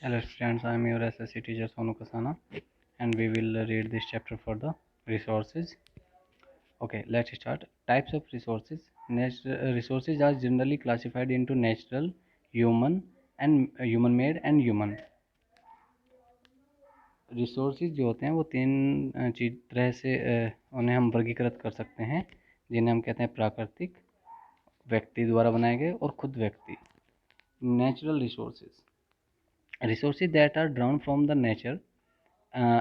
Hello students, I am your SSC teacher Sonu Kasana and we will read this chapter for the resources. Okay, let's start. Types of resources. Resources are generally classified into natural, human and human made and human. Resources जो होते हैं वो तीन तरह से उन्हें हम वर्गीकृत कर सकते हैं, जिन्हें हम कहते हैं प्राकृतिक, व्यक्ति द्वारा बनाए गए और खुद व्यक्ति. Natural resources that are drawn from the nature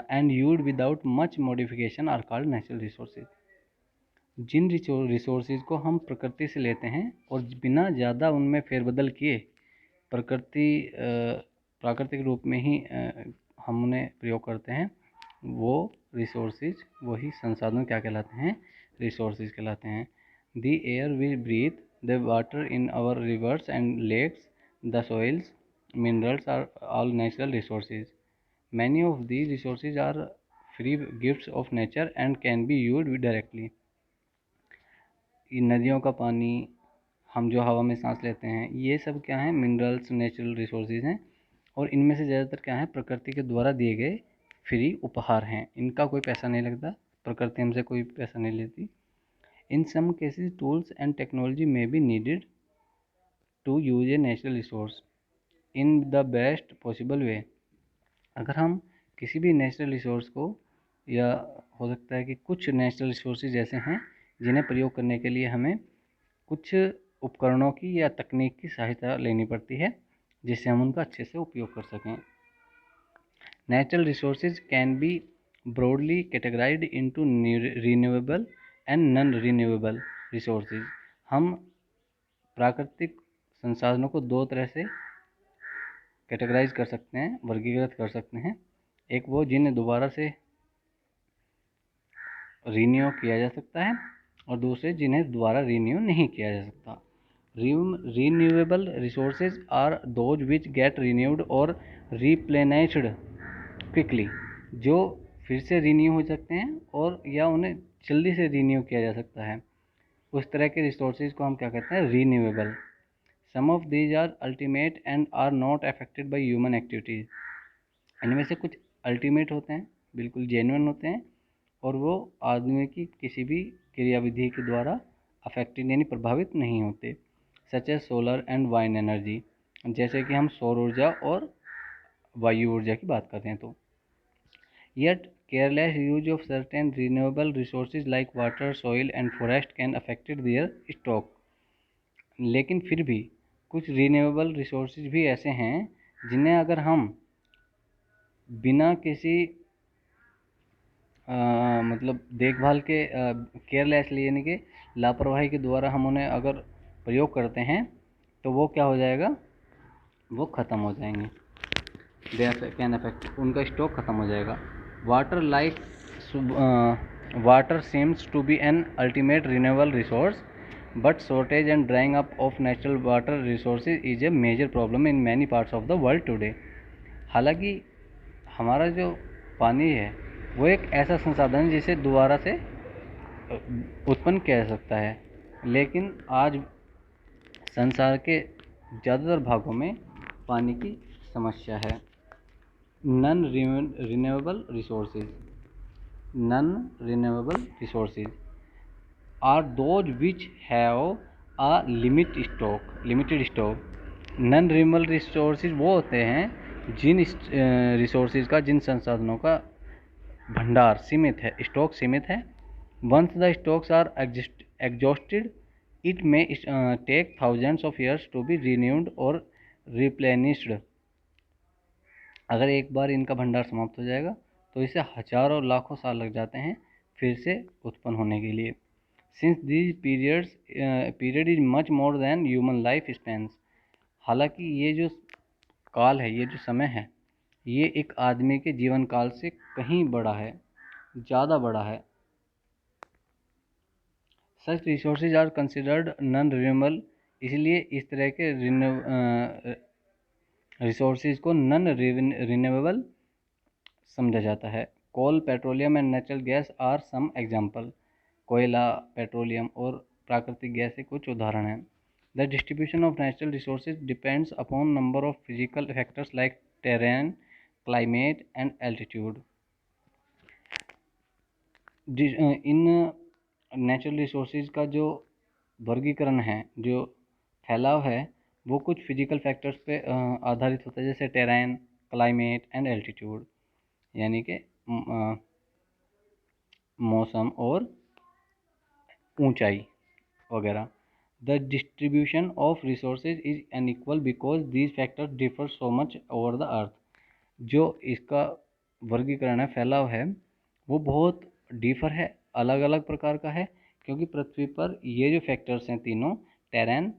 and used without much modification are called natural resources. जिन रिसोर्सेज को हम प्रकृति से लेते हैं और बिना ज़्यादा उनमें फेरबदल किए प्राकृतिक रूप में ही हम उन्हें प्रयोग करते हैं, वो रिसोर्सेज, वही संसाधन क्या कहलाते हैं? रिसोर्सेज कहलाते हैं. The air we breathe, the water in our rivers and lakes, the soils, minerals are all natural resources. Many of these resources are free gifts of nature and can be used directly. नदियों का पानी, हम जो हवा में सांस लेते हैं, ये सब क्या हैं? मिनरल्स, नेचुरल रिसोर्सेज हैं और इनमें से ज़्यादातर क्या है? प्रकृति के द्वारा दिए गए फ्री उपहार हैं. इनका कोई पैसा नहीं लगता, प्रकृति हमसे कोई पैसा नहीं लेती. In some cases tools and technology में be needed to use a natural resource in the best possible way. अगर हम किसी भी नेचुरल रिसोर्स को, या हो सकता है कि कुछ नेचुरल रिसोर्सेज ऐसे हैं जिन्हें प्रयोग करने के लिए हमें कुछ उपकरणों की या तकनीक की सहायता लेनी पड़ती है, जिससे हम उनका अच्छे से उपयोग कर सकें. Natural resources can be broadly categorised into renewable and non renewable resources. हम प्राकृतिक संसाधनों को दो तरह से कैटेगराइज कर सकते हैं, वर्गीकृत कर सकते हैं. एक वो जिन्हें दोबारा से रीन्यू किया जा सकता है और दूसरे जिन्हें दोबारा रीन्यू नहीं किया जा सकता. Renewable resources are those which get renewed और रिप्लेनिश्ड क्विकली. जो फिर से रीन्यू हो सकते हैं और या उन्हें जल्दी से रीन्यू किया जा सकता है, उस तरह के रिसोर्सेज को हम क्या कहते हैं? Renewable. Some of these are ultimate and are not affected by human activities. इनमें से कुछ अल्टीमेट होते हैं, बिल्कुल जेन्युइन होते हैं, और वो आदमी की किसी भी क्रियाविधि के द्वारा अफेक्टेड यानी प्रभावित नहीं होते. Such as solar and wind energy, जैसे कि हम सौर ऊर्जा और वायु ऊर्जा की बात करते हैं. तो yet careless use of certain renewable resources like water, soil and forest can affect their stock. लेकिन फिर भी कुछ रिन्यूएबल रिसोर्सेज भी ऐसे हैं जिन्हें अगर हम बिना किसी मतलब देखभाल के, केयरलेसली यानी कि लापरवाही के द्वारा हम उन्हें अगर प्रयोग करते हैं तो वो क्या हो जाएगा? वो ख़त्म हो जाएंगे. दे कैन अफेक्ट, उनका स्टॉक ख़त्म हो जाएगा. Water seems to be an ultimate renewable resource, but shortage and drying up of natural water resources is a major problem in many parts of the world today. हालांकि हमारा जो पानी है वो एक ऐसा संसाधन है जिसे दोबारा से उत्पन्न किया जा सकता है, लेकिन आज संसार के ज़्यादातर भागों में पानी की समस्या है. Non renewable resources are those which have a limited stock. Non renewable resources वो होते हैं जिन रिसोर्सेज का, जिन संसाधनों का भंडार सीमित है, स्टॉक सीमित है. Once the stocks are exhausted it may take thousands of years to be renewed और रिप्लेनिश्ड. अगर एक बार इनका भंडार समाप्त हो जाएगा तो इसे हजारों लाखों साल लग जाते हैं फिर से उत्पन्न होने के लिए. Since these period is much more than human life Spence. हालांकि ये जो काल है, ये जो समय है, ये एक आदमी के जीवन काल से कहीं बड़ा है, ज़्यादा बड़ा है. Such resources are considered non renewable. इसलिए इस तरह के रिसोर्सेज को नॉन रिन्यूएबल समझा जाता है. Coal, petroleum and natural gas are some example. कोयला, पेट्रोलियम और प्राकृतिक गैस के कुछ उदाहरण हैं. The distribution of natural resources depends upon number of physical factors like terrain, climate and altitude. इन नेचुरल रिसोर्सेज का जो वर्गीकरण है, जो फैलाव है, वो कुछ फिजिकल फैक्टर्स पे आधारित होता है, जैसे टेरेन, क्लाइमेट एंड एल्टीट्यूड, यानी कि मौसम और ऊंचाई वगैरह. The distribution of resources is unequal because these factors differ so much over the earth. जो इसका वर्गीकरण है, फैलाव है, वो बहुत डिफर है, अलग अलग प्रकार का है, क्योंकि पृथ्वी पर ये जो फैक्टर्स हैं तीनों, टेरेन,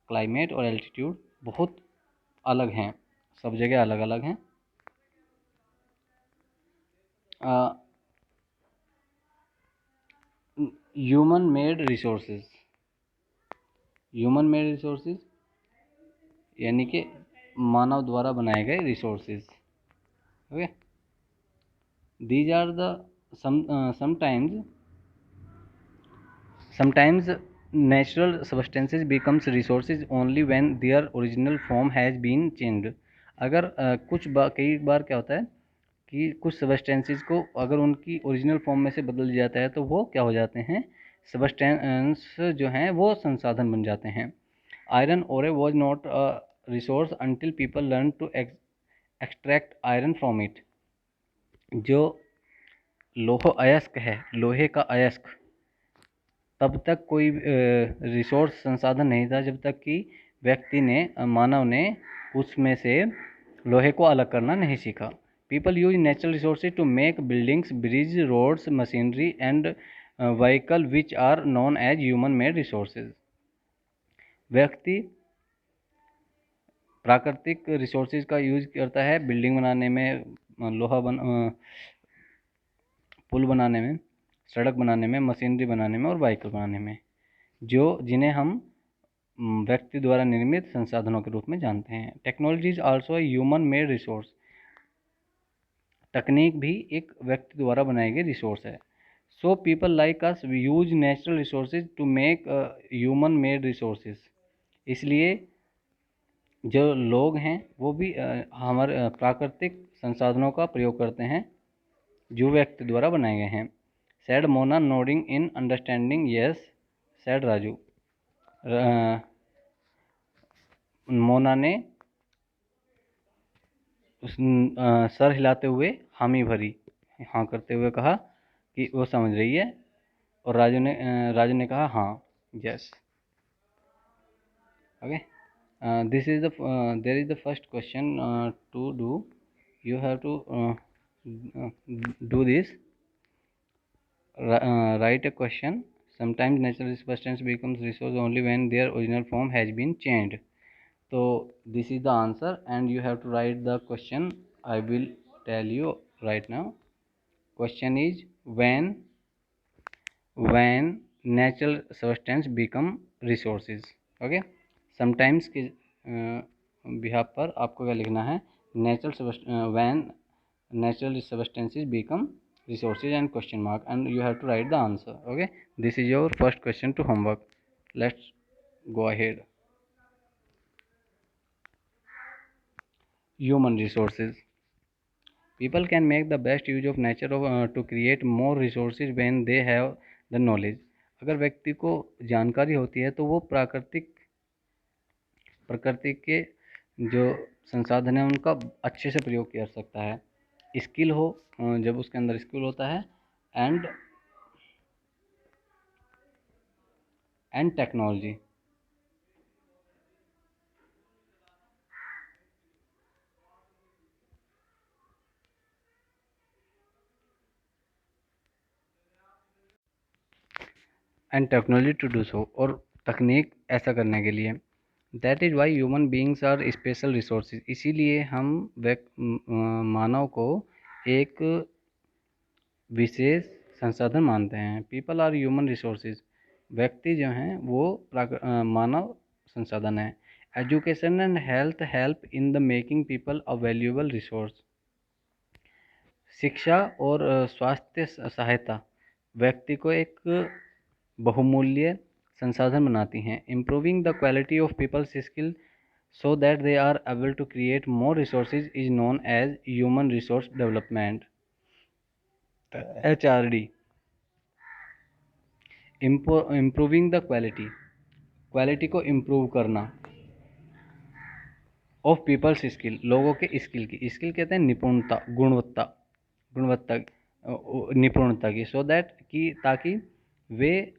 क्लाइमेट और एल्टीट्यूड, बहुत अलग हैं, सब जगह अलग अलग हैं. Human made resources. Human made resources यानी कि मानव द्वारा बनाए गए resources. Okay, these are the sometimes natural substances becomes resources only when their original form has been changed. अगर कई बार क्या होता है कि कुछ सब्सटेंसेस को अगर उनकी ओरिजिनल फॉर्म में से बदल दिया जाता है तो वो क्या हो जाते हैं, सब्सटेंस जो हैं वो संसाधन बन जाते हैं. Iron ore was not a resource until people learn to extract iron from it. जो लोह अयस्क है, लोहे का अयस्क, तब तक कोई रिसोर्स संसाधन नहीं था जब तक कि व्यक्ति ने, मानव ने उसमें से लोहे को अलग करना नहीं सीखा. People use natural resources to make buildings, bridge, roads, machinery and vehicle which are known as human made resources. व्यक्ति प्राकृतिक रिसोर्सेज का यूज करता है बिल्डिंग बनाने में, पुल बनाने में, सड़क बनाने में, मशीनरी बनाने में और व्हीकल बनाने में, जिन्हें हम व्यक्ति द्वारा निर्मित संसाधनों के रूप में जानते हैं. Technology is also human made resource. तकनीक भी एक व्यक्ति द्वारा बनाई गई रिसोर्स है. So people like us use natural resources to make human made resources. इसलिए जो लोग हैं वो भी हमारे प्राकृतिक संसाधनों का प्रयोग करते हैं जो व्यक्ति द्वारा बनाए गए हैं. Sad Mona nodding in understanding. Yes sad Raju. Mona ने सर हिलाते हुए हामी भरी, हाँ करते हुए कहा कि वो समझ रही है, और राजू ने कहा हाँ, yes. Okay, this is the there is the first question to do. You have to do this. Write a question. Sometimes natural substance becomes resource only when their original form has been changed. So this is the answer and you have to write the question. I will tell you right now. Question is when natural substance become resources. Okay, sometimes के behalf पर आपको क्या लिखना है, when natural substances become resources and question mark, and you have to write the answer. Okay, this is your first question to homework. Let's go ahead. Human resources. People can make the best use of nature to create more resources when they have the knowledge. अगर व्यक्ति को जानकारी होती है तो वो प्रकृति के जो संसाधन है उनका अच्छे से प्रयोग कर सकता है. स्किल हो, जब उसके अंदर स्किल होता है, and technology. And technology to do so, और तकनीक ऐसा करने के लिए. That is why human beings are special resources. इसीलिए हम मानव को एक विशेष संसाधन मानते हैं. People are human resources. व्यक्ति जो हैं वो मानव संसाधन है. Education and health help in the making people a valuable resource. शिक्षा और स्वास्थ्य सहायता व्यक्ति को एक बहुमूल्य संसाधन बनाती हैं. Improving the quality of people's skill so that they are able to create more resources is known as human resource development, HRD. Improving the quality को इम्प्रूव करना ऑफ पीपल्स स्किल, लोगों के स्किल की, स्किल कहते हैं निपुणता, गुणवत्ता निपुणता की, सो दैट कि ताकि वे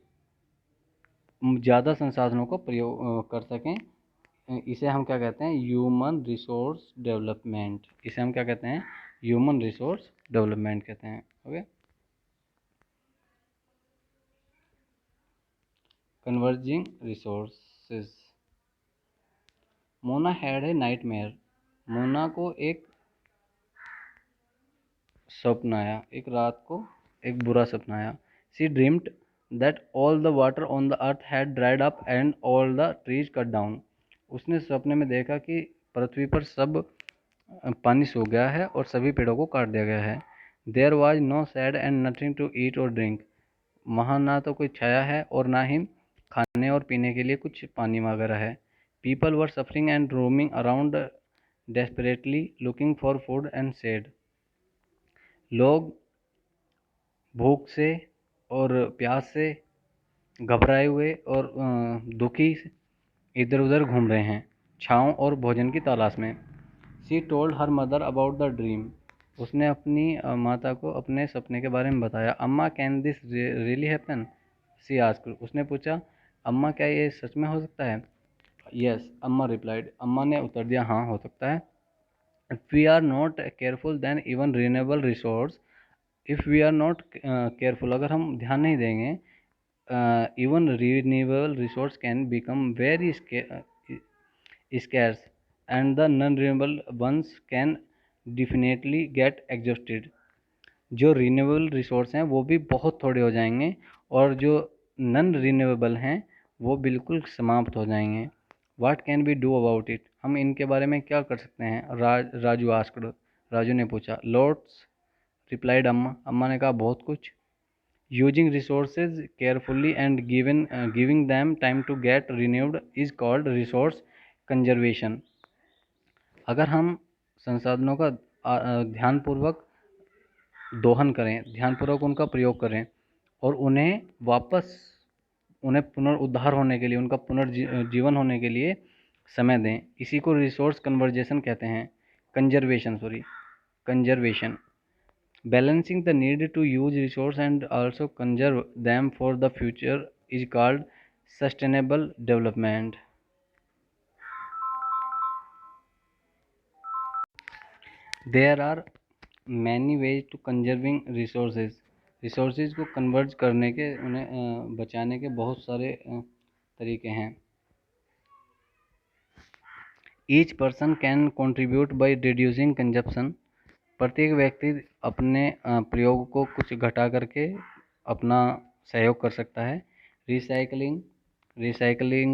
ज़्यादा संसाधनों को प्रयोग कर सकें। इसे हम क्या कहते हैं, ह्यूमन रिसोर्स डेवलपमेंट, इसे हम क्या कहते हैं, ह्यूमन रिसोर्स डेवलपमेंट कहते हैं। Okay, converging resources. Mona had a nightmare, Mona को एक सपना आया, एक रात को एक बुरा सपना आया। She dreamed that all the water on the earth had dried up and all the trees cut down. उसने सपने में देखा कि पृथ्वी पर सब पानी सूख गया है और सभी पेड़ों को काट दिया गया है। There was no shade and nothing to eat और ड्रिंक, वहाँ ना तो कोई छाया है और ना ही खाने और पीने के लिए कुछ पानी वगैरह है। People were suffering and roaming around desperately looking for food and shade, लोग भूख से और प्यास से घबराए हुए और दुखी इधर उधर घूम रहे हैं, छाँव और भोजन की तलाश में। She told her mother about the dream, उसने अपनी माता को अपने सपने के बारे में बताया। अम्मा can this really happen, she asked, उसने पूछा अम्मा क्या ये सच में हो सकता है। यस, अम्मा रिप्लाइड, अम्मा ने उत्तर दिया हाँ हो सकता है। If we are not careful then even renewable resource, if we are not careful, अगर हम ध्यान नहीं देंगे, even renewable resource can become very scarce and the non-renewable ones can definitely get exhausted। जो रिन्यूएबल रिसोर्स हैं वो भी बहुत थोड़े हो जाएंगे और जो नॉन रिन्यूएबल हैं वो बिल्कुल समाप्त हो जाएंगे। What can be do about it, हम इनके बारे में क्या कर सकते हैं। राजू आस्क्ड, राजू ने पूछा। लॉट्स रिप्लाइड अम्मा, अम्मा ने कहा बहुत कुछ। Using resources carefully and giving them time to get renewed is called resource conservation. अगर हम संसाधनों का ध्यानपूर्वक दोहन करें, ध्यानपूर्वक उनका प्रयोग करें और उन्हें पुनरुद्धार होने के लिए, उनका पुनर्जीवन होने के लिए समय दें, इसी को रिसोर्स कन्वर्जेशन कहते हैं, conservation. Balancing the need to use resource and also conserve them for the future is called sustainable development. There are many ways to conserving resources को कन्वर्ज करने के, उन्हें बचाने के बहुत सारे तरीके हैं। Each person can contribute by reducing consumption, प्रत्येक व्यक्ति अपने प्रयोग को कुछ घटा करके अपना सहयोग कर सकता है। रिसाइकलिंग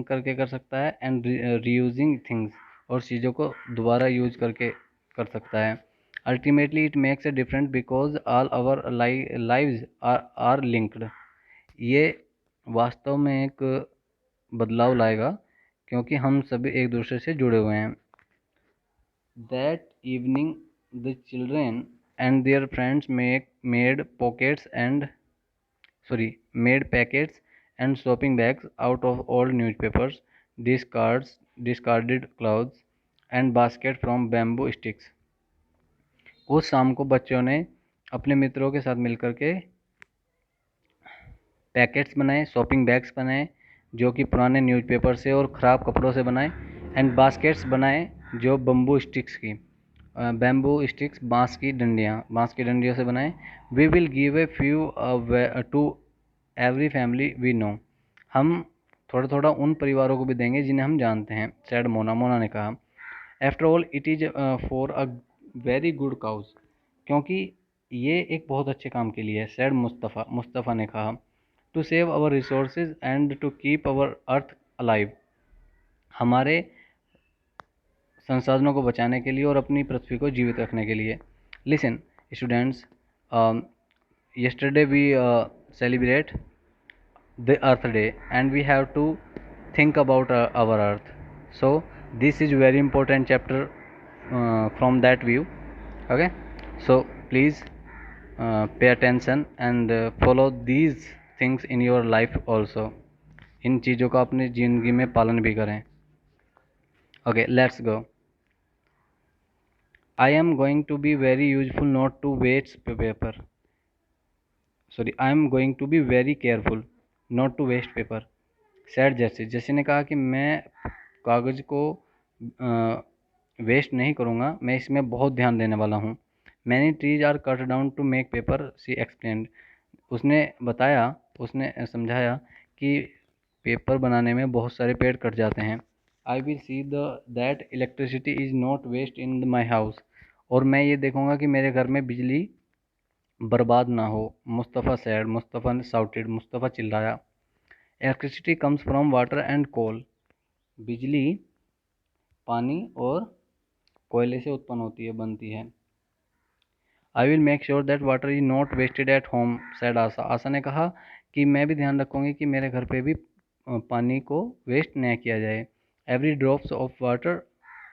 करके कर सकता है। एंड रीयूजिंग थिंग्स, और चीज़ों को दोबारा यूज करके कर सकता है। Ultimately it makes a difference because all our lives are linked, ये वास्तव में एक बदलाव लाएगा क्योंकि हम सभी एक दूसरे से जुड़े हुए हैं। That evening the children and their friends made packets and shopping bags out of old newspapers, discarded clothes and baskets from bamboo sticks। उस शाम को बच्चों ने अपने मित्रों के साथ मिलकर के पैकेट्स बनाए, शॉपिंग बैग्स बनाए जो कि पुराने न्यूज़पेपर से और ख़राब कपड़ों से बनाए, एंड बास्केट्स बनाए जो बम्बू स्टिक्स बांस की डंडियों से बनाए। We will give a few to every family we know, हम थोड़ा थोड़ा उन परिवारों को भी देंगे जिन्हें हम जानते हैं, सैड मोना ने कहा। After all it is for a very good cause, क्योंकि ये एक बहुत अच्छे काम के लिए है, सैड मुस्तफ़ा ने कहा। To save our resources and to keep our earth alive, हमारे संसाधनों को बचाने के लिए और अपनी पृथ्वी को जीवित रखने के लिए। Listen students, yesterday we celebrate the earth day and we have to think about our earth, so This is very important chapter from that view. Okay, so please pay attention and follow these things in your life also. इन चीज़ों का अपनी ज़िंदगी में पालन भी करें. Okay, let's go. I am going to be very useful not to waste paper. Sorry, I am going to be very careful not to waste paper. Sad जैसे जैसे ने कहा कि मैं कागज़ को वेस्ट नहीं करूँगा, मैं इसमें बहुत ध्यान देने वाला हूँ. Many trees are cut down to make paper, she explained. उसने बताया, उसने समझाया कि पेपर बनाने में बहुत सारे पेड़ कट जाते हैं. I will see that electricity is not waste in my house. और मैं ये देखूँगा कि मेरे घर में बिजली बर्बाद ना हो. मुस्तफ़ा सैड, मुस्तफ़ा साउटेड, मुस्तफ़ा चिल्लाया. Electricity comes from water and coal. बिजली पानी और कोयले से उत्पन्न होती है, बनती है. I will make sure that water is not wasted at home, said Asha. Asha ने कहा कि मैं भी ध्यान रखूँगी कि मेरे घर पे भी पानी को वेस्ट न किया जाए. Every drops of water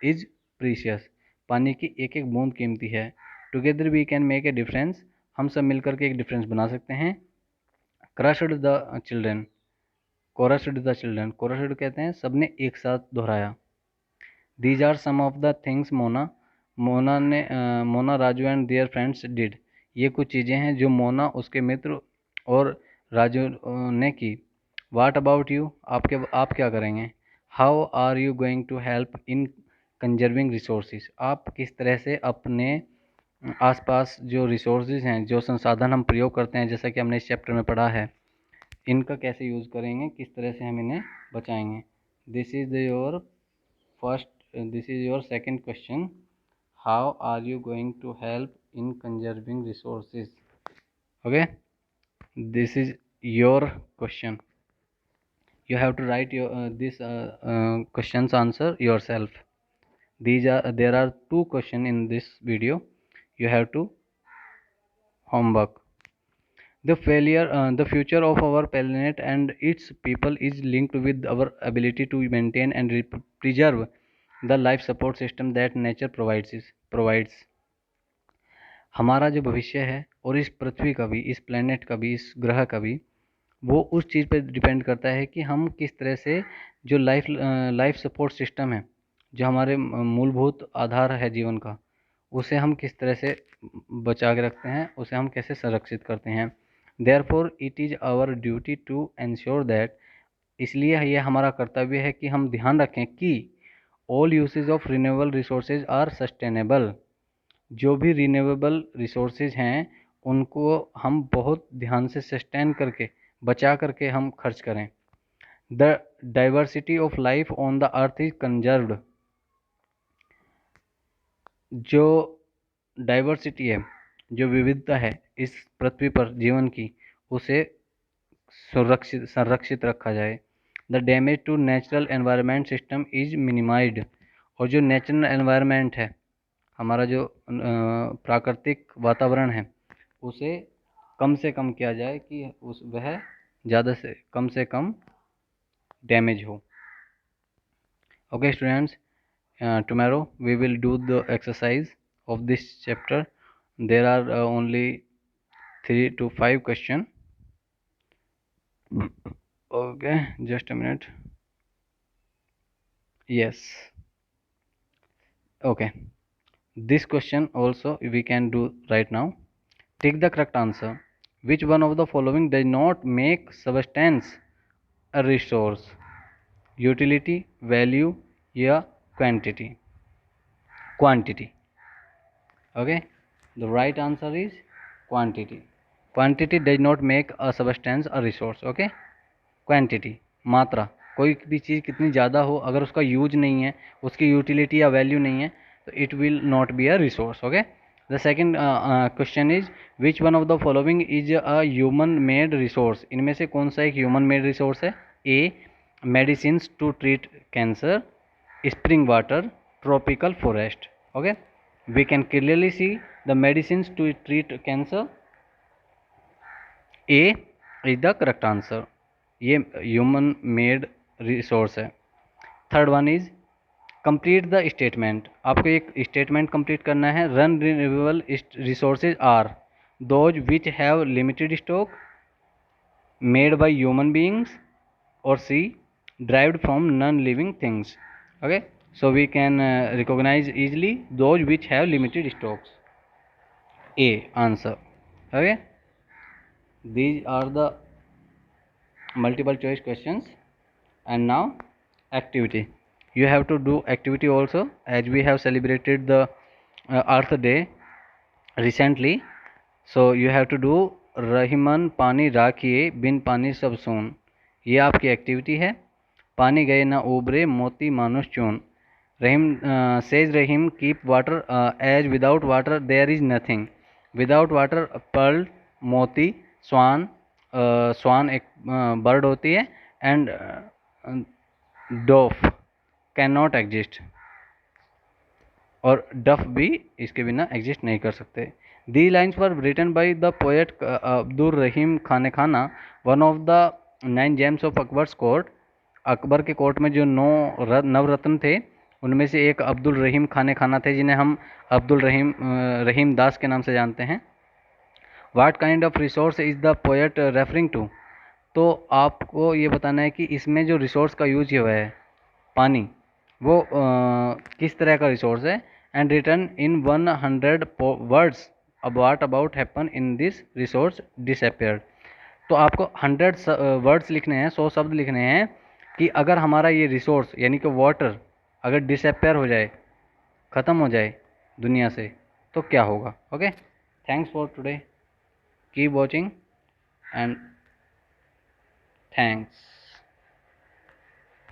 is precious. पानी की एक एक बूंद कीमती है. Together we can make a difference. हम सब मिलकर के एक डिफरेंस बना सकते हैं. Crushed the children, chorused the children. Chorused कहते हैं सबने एक साथ दोहराया. These are some of the things Mona Raju and their friends did. ये कुछ चीज़ें हैं जो मोना, उसके मित्र और राजू ने की. वाट अबाउट यू, आप क्या करेंगे. How are you going to help in conserving resources. आप किस तरह से अपने आसपास जो रिसोर्सेज हैं, जो संसाधन हम प्रयोग करते हैं, जैसा कि हमने इस चैप्टर में पढ़ा है, इनका कैसे यूज़ करेंगे, किस तरह से हम इन्हें बचाएंगे. This is your second question. How are you going to help in conserving resources. Okay, this is your question. You have to write this questions answer yourself. There are 2 questions in this video. You have to homework. The future of our planet and its people is linked with our ability to maintain and preserve the life support system that nature provides. हमारा जो भविष्य है और इस पृथ्वी का भी, इस planet का भी, इस ग्रह का भी, वो उस चीज़ पे डिपेंड करता है कि हम किस तरह से जो लाइफ सपोर्ट सिस्टम है, जो हमारे मूलभूत आधार है जीवन का, उसे हम किस तरह से बचा के रखते हैं, उसे हम कैसे संरक्षित करते हैं. Therefore it is our duty to ensure that. इसलिए ये हमारा कर्तव्य है कि हम ध्यान रखें कि all usage of renewable resources are sustainable. जो भी रिन्यूएबल रिसोर्सेज हैं उनको हम बहुत ध्यान से सस्टेन करके, बचा करके हम खर्च करें. The diversity of life on the earth is conserved. जो डाइवर्सिटी है, जो विविधता है इस पृथ्वी पर जीवन की, उसे संरक्षित रखा जाए. The damage to natural environment system is minimized. और जो नेचुरल एनवायरनमेंट है, हमारा जो प्राकृतिक वातावरण है, उसे कम से कम किया जाए कि वह ज़्यादा से कम डैमेज हो. Okay students, tomorrow we will do the exercise of this chapter. There are only 3 to 5 questions. Okay, just a minute. Yes. Okay, this question also we can do right now. Take the correct answer. Which one of the following does not make substance a resource? Utility, value या quantity. Okay, the right answer is quantity. Quantity does not make a substance a resource. Okay, quantity, मात्रा. कोई भी चीज़ कितनी ज़्यादा हो, अगर उसका use नहीं है, उसकी यूटिलिटी या वैल्यू नहीं है, तो it will not be a resource. Okay, the second question is which one of the following is a human made resource. इनमें से कौन सा एक ह्यूमन मेड रिसोर्स है. A, medicines to treat cancer, spring water, tropical forest. Okay, we can clearly see the medicines to treat cancer. A is the correct answer. ये human made resource है. Third one is complete the statement, आपको एक statement complete करना है। Non renewable resources are those which have limited stock made by human beings or C derived from non-living things. Okay, so we can recognize easily those which have limited stocks. A answer. Okay, these are the multiple choice questions. And now activity, you have to do activity also, as we have celebrated the Earth Day recently. So you have to do Rahiman पानी राखिए बिन पानी सब सोन, ये आपकी activity है। पानी गए ना उबरे मोती मानुष चून, Rahim says Rahim keep water as without water there is nothing, without water pearl मोती स्वान, स्वान एक बर्ड होती है, and dough can not exist, और डफ भी इसके बिना एग्जिस्ट नहीं कर सकते। The lines were written by the poet Abdul Rahim Khane Khana, one of the 9 gems of Akbar's court. Akbar के कोर्ट में जो 9 नवरत्न थे उनमें से एक अब्दुल रहीम खाने खाना थे, जिन्हें हम अब्दुल रहीम दास के नाम से जानते हैं। What kind of resource is the poet referring to, तो आपको ये बताना है कि इसमें जो रिसोर्स का यूज हुआ है पानी, वो किस तरह का रिसोर्स है। And return in 100 words what about happen in this resource disappeared, तो आपको 100 वर्ड्स लिखने हैं, 100 शब्द लिखने हैं कि अगर हमारा ये रिसोर्स यानी कि वाटर अगर डिसअपेयर हो जाए, ख़त्म हो जाए दुनिया से, तो क्या होगा। Okay, thanks for today, keep watching and thanks.